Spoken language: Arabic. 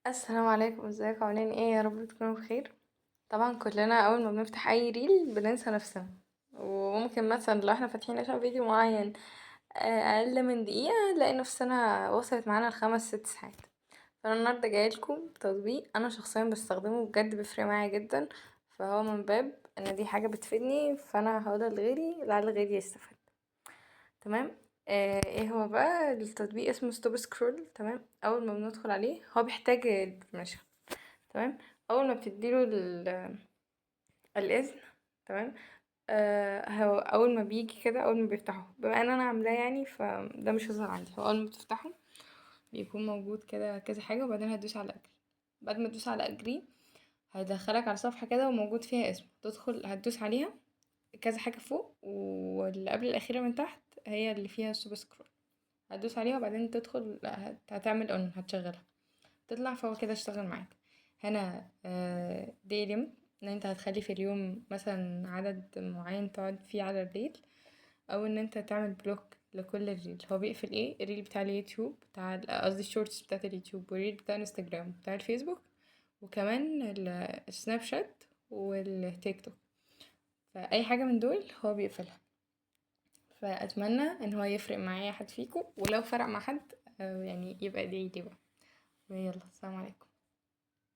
السلام عليكم، ازيكم عاملين ايه؟ يا رب تكونوا بخير. طبعا كلنا اول ما بنفتح اي ريل بننسى نفسنا، وممكن مثلا لو احنا فاتحين عشان فيديو معين اقل من دقيقة نلاقي نفسنا وصلت معانا ل5 6 ساعات. فانا النهارده جايلكم بتطبيق انا شخصيا بستخدمه بجد بيفرق معايا جدا، فهو من باب ان دي حاجة بتفيدني فانا هقولها لغيري لعل غيري يستفاد. تمام. ايه هو بقى التطبيق؟ اسمه ستوب سكرول. تمام، اول ما بندخل عليه هو بيحتاج البرميشن. تمام. اول ما بتديله الاذن. تمام. هو اول ما بيجي كده، اول ما بيفتحه، بما ان انا عاملاه يعني فده مش هيظهر عندي. هو اول ما بتفتحه بيكون موجود كده كذا حاجه، وبعدين هتدوس على اجري. بعد ما تدوس على اجري هيدخلك على صفحه كده وموجود فيها اسمه، تدخل هتدوس عليها. كذا حاجه فوق، واللي قبل الاخيره من تحت هي اللي فيها سوبر سكرول. هتدوس عليها وبعدين تدخل هتعمل اون، هتشغلها، تطلع. فهو كده اشتغل معاك. هنا دي ليميت، ان انت هتخلي في اليوم مثلا عدد معين تقعد فيه على الريل، او ان انت تعمل بلوك لكل الريل. هو بيقفل ايه؟ الريل بتاع اليوتيوب، بتاع قصدي الشورتس بتاعت اليوتيوب، والريل بتاع الانستجرام، بتاع الفيسبوك، وكمان السناب شات والتيك توك. فاي حاجه من دول هو بيقفلها. فاتمنى ان هو يفرق معايا حد فيكم، ولو فرق مع حد يعني يبقى دي بقى. ويلا، السلام عليكم.